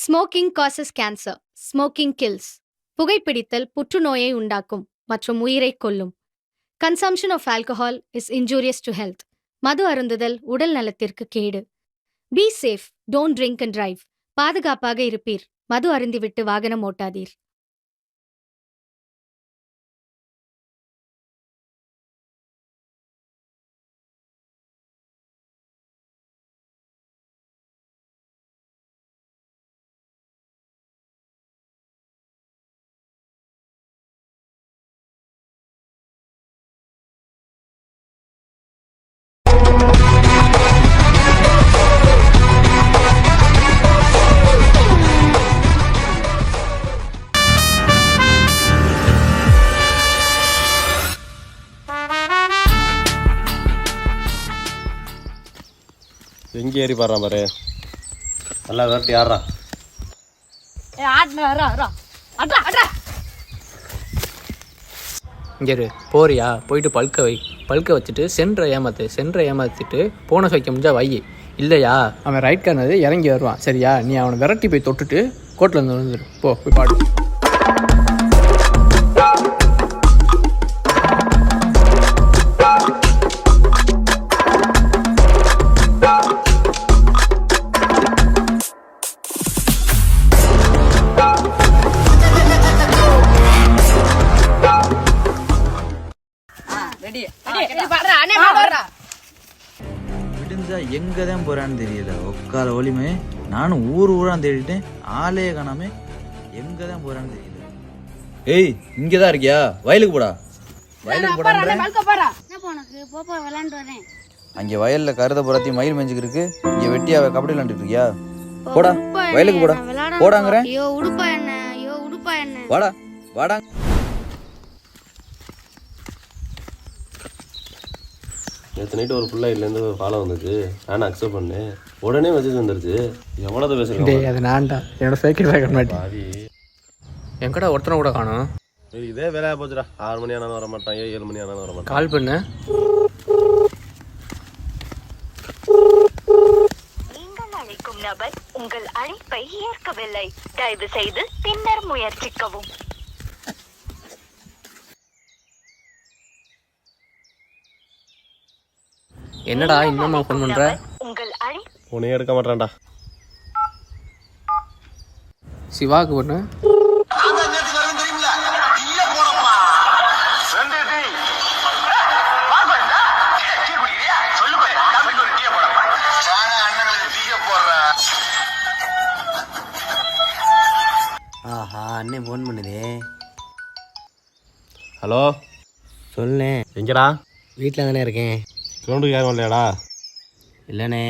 Smoking causes cancer. Smoking kills. புகைப்பிடித்தல் புற்றுநோயை உண்டாக்கும் மற்றும் உயிரைக் கொல்லும். Consumption of alcohol is injurious to health. மது அருந்துதல் உடல் நலத்திற்கு கேடு. Be safe, don't drink and drive. பாதுகாப்பாக இருப்பீர். மது அருந்திவிட்டு வாகனம் ஓட்டாதீர். எங்கே ஏறி பாடுறான் பாரு. நல்லா விரட்டி ஆடுறா. இங்கே போறியா, போயிட்டு பல்க வை. பல்க வச்சுட்டு சென்றை ஏமாற்றிட்டு போனஸ் வைக்க முடிஞ்சா வை. இல்லையா அவன் ரைட் கார்னது இறங்கி வருவான். சரியா, நீ அவனை விரட்டி போய் தொட்டுட்டு கோட்டில் இருந்து வந்துடு. போய் பாடு. விடுஞ்சா எங்க தான் போறான்னு தெரியல. உட்கார ஒளிமே நானும் ஊரான் தேடிட்டேன். ஆளே காணாம எங்க தான் போறான்னு தெரியல. ஏய், இங்கதான் இருக்கியா? வயலுக்கு போடா. வயலுக்கு போடா. அங்க வயல்ல கருத புறத்தி மயில் மெஞ்சுக்கு இருக்கு. இங்க வெட்டியா கபடி விளையாண்டுட்டு இருக்கியா? போடா, வயலுக்கு போடா. போடாங்கிறேன். வாடா வாடா. நேற்று நைட்டு ஒரு ஃபுல்லாக இதுலேருந்து ஒரு ஃபாலோ வந்துச்சு. நானும் அக்செப்ட் பண்ணேன். உடனே மெசேஜ் வந்துருச்சு. எவ்வளோ பேசுகிறேன். அது நான்டா, என்னோட ஃபேக் மாட்டி என்கடா ஒருத்தனை கூட காணும். இதே வேலையாக போச்சுடா. 6 மணி ஆனாலும் வர மாட்டான், 7 மணி ஆனாலும் வர மாட்டான். கால் பண்ணு. நீங்கள் அழைக்கும் நபர் உங்கள் அழைப்பை ஏற்கவில்லை. தயவு செய்து பின்னர் முயற்சிக்கவும். என்னடா இன்னும் ஃபோன் பண்ற? உங்கள் உன்னையே எடுக்க மாட்டான்டா. சிவாக்கு பண்ணு. ஆஹா, அண்ணே ஃபோன் பண்ணுதே. ஹலோ, சொல்லுண்ணே. எங்கடா? வீட்டில் தானே இருக்கேன். கிரவுண்டுக்கு யாரும் இல்லையாடா? இல்லைண்ணே.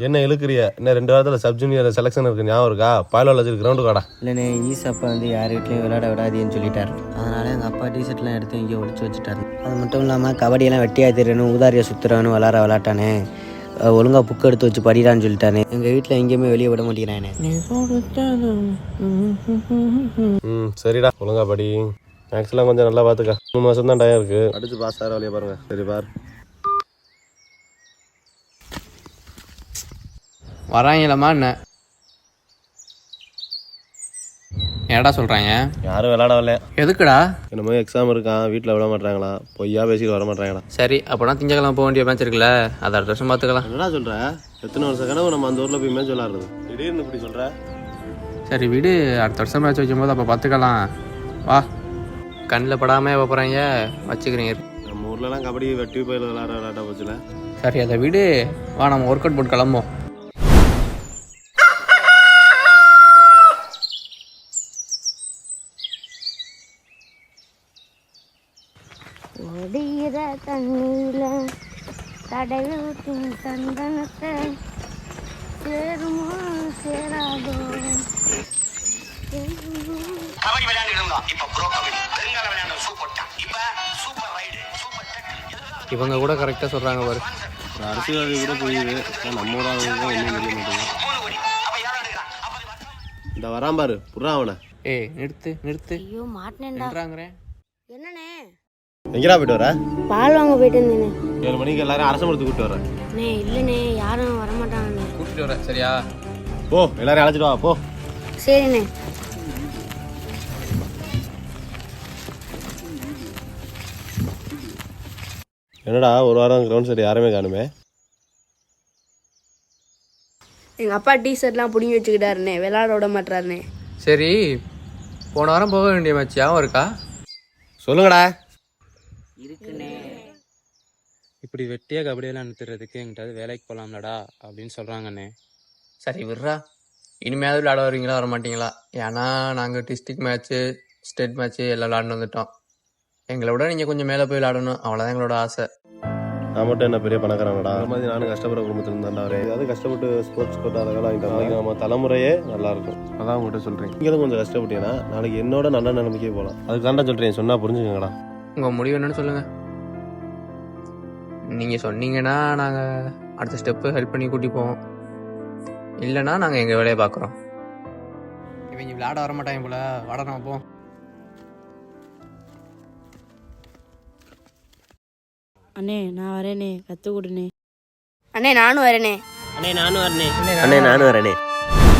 என்ன இழுக்கிறிய? இன்னும் 2 வாரத்தில் சப் ஜூனியர் செலெக்ஷன் இருக்கு, ஞாபகம் இருக்கா? பாயில் வச்சு கிரவுண்டு காடா. இல்லைண்ணே, அப்பா வந்து யார் வீட்லையும் விளையாட விடாதேன்னு சொல்லிட்டார். அதனால எங்கள் அப்பா டிஷர்ட்லாம் எடுத்து இங்கே ஒழிச்சு வச்சுட்டாரு. அது மட்டும் இல்லாமல் கபடியெல்லாம் வெட்டியாக தெரியும், ஊதாரியை சுற்றுறான்னு விளாட்டானே. ஒழுங்காக புக் எடுத்து வச்சு படிடான்னு சொல்லிட்டானே. எங்கள் வீட்டில் எங்கேயுமே வெளியே விட மாட்டேங்கிறானே. சரிடா, ஒழுங்கா படி. மேக்ஸ்லாம் கொஞ்சம் நல்லா பார்த்துக்க. 3 மாதம் தான் டயம் இருக்கு. அடிச்சு பாஸ் ஆகிற வழியை பாருங்க. சரி பார். வராங்களம்மா என்ன ஏடா சொல்கிறாங்க? யாரும் விளாட வரல. எதுக்குடா? என்னமோ எக்ஸாம் இருக்கான், வீட்டில் விட மாட்டாங்களா, பொய்யா பேசிட்டு வர மாட்டாங்களா. சரி, அப்போனா திங்கக்கிழமை போக வேண்டிய மேட்ச் இருக்குல்ல, அதை அடுத்த வருஷம் பார்த்துக்கலாம். என்னடா சொல்கிற? எத்தனை வருஷம் கனவு நம்ம அந்த ஊரில் போய் மேட்ச் விளாடுறது. திடீர்னு இப்படி சொல்கிற? சரி விடு, அடுத்த வருஷம் மேட்ச் வைக்கும்போது அப்போ பார்த்துக்கலாம். வா, கண்ணில் படாமல் எப்போ போகிறாங்க வச்சுக்கிறீங்க. நம்ம ஊர்லலாம் கபடி வெட்டி போயில் விளாட போச்சுல. சரி, அதை விடு. வா, நம்ம ஒர்க் அவுட் போட்டு கிளம்போம். ஒடிகிற தண்ணியில கடலூட்டும் சந்தனத்தை சேருமோ சேராதோ. கபடி விளையாண்டு இருந்தோம், இப்ப ப்ரோ கபடி. பெருங்கால விளையாண்டு சூப்பர் டாப், இப்ப சூப்பர் ரைடு, சூப்பர் டக். இவங்க கூட கரெக்டாக சொல்கிறாங்க பாரு. ஒரு அரசியல்வாதி கூட போயிடுது, நம்ம ஊராக ஒன்றும் தெரிய மாட்டேங்குது. இந்த வரான் பாரு, புறா அவனை. ஏய், நிறுத்து. ஐயோ, மாட்டினேன்டாங்கிறேன். என்னண்ணே? எங்கடா போயிட்டு வர? பால் வாங்க போயிட்டு இருந்தேனே. 7 மணிக்கு எல்லாரும் அரச மரத்துக்கு கூப்பிட்டு வரேன். இல்லைண்ணே, யாரும் வரமாட்டாங்கண்ணே. கூட்டிட்டு வரேன். சரியா? போ எல்லாரையும் அழைச்சிட்டு வா போ. சரிண்ணே. என்னடா ஒரு வாரம் கிரவுண்ட் சைடு யாருமே காணுமே. எங்கள் அப்பா டிஷர்ட்லாம் பிடிங்கி வச்சுக்கிட்டாருண்ணே, விளையாட விட மாட்டாருண்ணே. சரி, போன வாரம் போக வேண்டிய மேட்ச் ஞாபகம் இருக்கா? சொல்லுங்கடா. இருக்குண்ணே. இப்படி வெட்டியாக கபடியெல்லாம் நிறுத்துறதுக்கு எங்கிட்ட வேலைக்கு போகலாம்லடா அப்படின்னு சொல்கிறாங்கண்ணே. சரி விட்றா, இனிமேல் விளையாட வருவீங்களா வர மாட்டீங்களா? ஏன்னா நாங்கள் டிஸ்ட்ரிக்ட் மேட்ச்சு, ஸ்டேட் மேட்ச்சு எல்லாம் விளாண்டு வந்துட்டோம். எங்களை விட நீங்கள் கொஞ்சம் மேலே போய் விளாடணும், அவ்வளோதான் எங்களோட ஆசை. நான் மட்டும் என்ன பெரிய பணக்காரங்கடா? அந்த மாதிரி நானும் கஷ்டப்படுற குடும்பத்துல இருந்தாண்டா வரேன். ஏதாவது கஷ்டப்பட்டு ஸ்போர்ட்ஸ் கோட்டா அதெல்லாம் வாங்கிட்டு வந்தா நம்ம தலைமுறையே நல்லா இருக்கும். அதான் உங்கள்கிட்ட சொல்றேன். நீங்களும் கொஞ்சம் கஷ்டப்பட்டீங்கன்னா நாளைக்கு என்னோட நல்ல நிலைமைக்கே போகலாம். அதுக்காண்டா சொல்றேன், சொன்னா புரிஞ்சுக்கங்கடா. உங்கள் முடிவு என்னன்னு சொல்லுங்கள். நீங்கள் சொன்னீங்கன்னா நாங்கள் அடுத்த ஸ்டெப்பு ஹெல்ப் பண்ணி கூட்டி போவோம், இல்லைன்னா நாங்கள் எங்கள் வேலையை பார்க்குறோம். இவங்க விளையாட வர மாட்டாங்க போல, வாட நம்ம போவோம். அண்ணே நான் வரேனே, கற்றுக் கொடுண்ணே. அண்ணே நானும் வரேனே. அண்ணே நானும் வரேனே.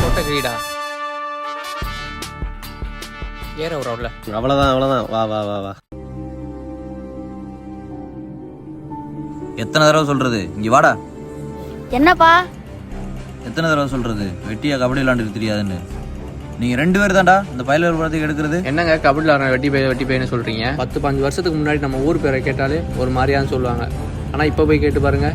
போட்ட கிரீடா ஏற ஒரு ரவுண்ட்ல. அவ்வளவுதான். வா வா வா வா. எத்தனை தடவை சொல்றது, இங்க வாடா. என்னப்பா? எத்தனை தடவை சொல்றது வெட்டியா கபடி விளாண்டுக்கு தெரியாதுன்னு? நீங்க 2 பேர் தான்டா இந்த பயலர் படத்துக்கு எடுக்கிறது. என்னங்க கபடி விளாட்ற வெட்டி பையன்னு சொல்றீங்க? 10-15 வருஷத்துக்கு முன்னாடி நம்ம ஊர் பேரை கேட்டாலே ஒரு மாதிரியான்னு சொல்லுவாங்க. ஆனால் இப்போ போய் கேட்டு பாருங்க,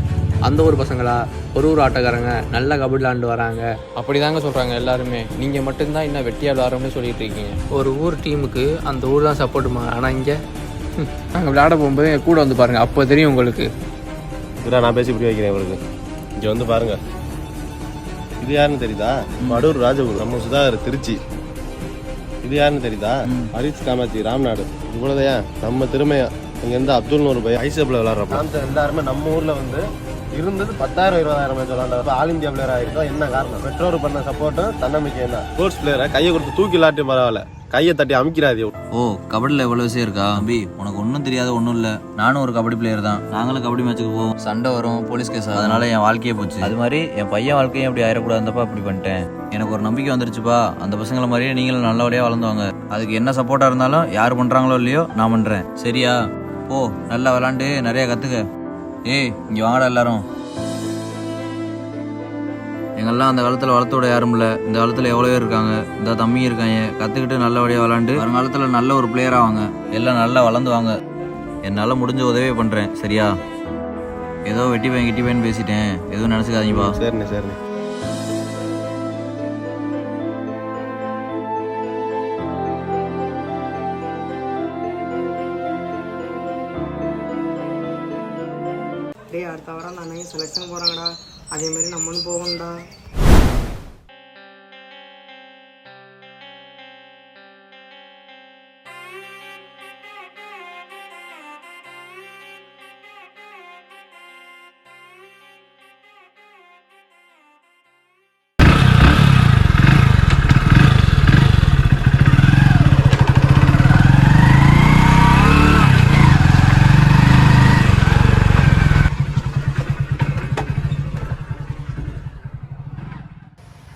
அந்த ஊர் பசங்களா, ஒரு ஊர் ஆட்டக்காரங்க நல்லா கபடி விளாண்டு வராங்க. அப்படி தாங்க சொல்கிறாங்க எல்லாருமே. நீங்கள் மட்டும்தான் இன்னும் வெட்டியாக விளாட்றோம்னு சொல்லிட்டு இருக்கீங்க. ஒரு ஊர் டீமுக்கு அந்த ஊர் தான் சப்போர்ட்டுமா. ஆனால் இங்கே நாங்கள் விளையாட போகும்போது என் கூட வந்து பாருங்கள், அப்போ தெரியும் உங்களுக்கு. இதெல்லாம் நான் பேசி இப்படி வைக்கிறேன் உங்களுக்கு. இங்கே வந்து பாருங்க. இது யாருன்னு தெரியுதா? மடூர் ராஜகுரு, நம்ம சுதாகர் திருச்சி. இது யாருன்னு தெரியுதா? ஹரிஷ் காமாட்சி ராம்நாடு. இவ்வளோதையா நம்ம திறமையா. இங்கேருந்து அப்துல்னு ஒரு பையன் ஐசிஎஃப்ல விளாட்றப்ப எல்லாருமே நம்ம ஊரில் வந்து இருந்தது 10,000-20,000 மேட்ச் விளாண்டப்ப ஆல் இந்தியா பிளேயர் ஆகிருக்கோம். என்ன காரணம்? பெற்றோர் பண்ண சப்போர்ட்டும் தன்னம்பிக்கை. என்ன ஸ்போர்ட்ஸ் பிளேயரை கையை கொடுத்து தூக்கி விளாட்டி பரவாயில்ல, கையை தட்டி அமைக்கிறாது. ஓ, கபடியில் எவ்வளோ விஷயம் இருக்கா தம்பி? உனக்கு ஒன்றும் தெரியாத ஒன்றும் இல்லை. நானும் ஒரு கபடி பிளேயர் தான். நாங்களும் கபடி மேட்சுக்கு போவோம், சண்டை வரும், போலீஸ் கேஸ், அதனால என் வாழ்க்கையே போச்சு. அது மாதிரி என் பையன் வாழ்க்கையும் அப்படி ஆயிடக்கூடாதுப்பா அப்படி பண்ணிட்டேன். எனக்கு ஒரு நம்பிக்கை வந்துருச்சுப்பா, அந்த பசங்களை மாதிரியே நீங்களும் நல்லபடியாக வளர்ந்துவாங்க. அதுக்கு என்ன சப்போர்ட்டாக இருந்தாலும் யார் பண்ணுறாங்களோ இல்லையோ நான் பண்ணுறேன், சரியா? போ, நல்லா விளாண்டு நிறைய கற்றுக்க. ஏய் இங்கே வாங்கடா எல்லாரும். எங்கெல்லாம் அந்த காலத்தில் வளர்த்து விட யாரும் இல்லை, இந்த காலத்தில் எவ்வளோ பேர் இருக்காங்க. இந்த தம்பி இருக்காங்க, கற்றுக்கிட்டு நல்லபடியாக விளாண்டு வருங்காலத்தில் நல்ல ஒரு பிளேயர் ஆவாங்க. எல்லாம் நல்லா வளர்ந்துவாங்க. என்னால் முடிஞ்ச உதவியே பண்ணுறேன், சரியா? ஏதோ வெட்டி பையன் கிட்டி பையன் பேசிட்டேன், எதுவும் நினச்சிக்காதீங்கப்பா. சரிண்ணே சரிண்ணே. டேய், அடுத்த வாரம் நான் செலெக்ஷன் போகிறாங்கடா, அதேமாரி நம்மளும் போகணும்டா.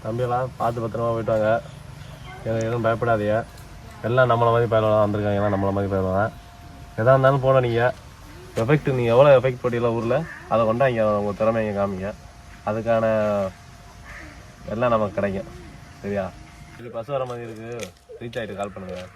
தம்பியெல்லாம் பார்த்து பத்திரமா போயிட்டு வாங்க. எதுவும் பயப்படாதீங்க. எல்லாம் நம்மளை மாதிரி பயலாம் வந்திருக்காங்க, எல்லாம் நம்மளை மாதிரி பயலாம். எதாக இருந்தாலும் போனால் நீங்கள் எஃபெக்ட், நீங்கள் எவ்வளோ எஃபெக்ட் போட்டியில் ஊரில் அதை கொண்டா இங்கே உங்கள் திறமை இங்கே காமிங்க. அதுக்கான எல்லாம் நமக்கு கிடைக்கும், சரியா? இது பஸ் வர மாதிரி இருக்குது, ரீச் ஆகிட்டு கால் பண்ணுங்கள்.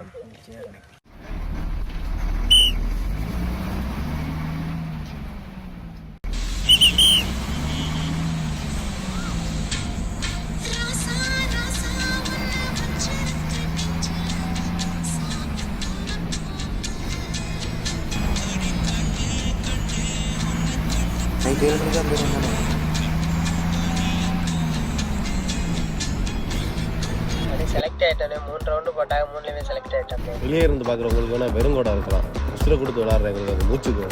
செலக்ட் ஆகிட்டோன்னே 3 ரவுண்டு போட்டாங்க, 3லேயுமே செலக்ட் ஆகிட்டோம். வெளியே இருந்து பார்க்குறவங்களுக்கு வேணால் வெறுங்கோடாக இருக்கலாம். உசுரை கொடுத்து விளாட்றவங்களுக்கு அது மூச்சுக்கு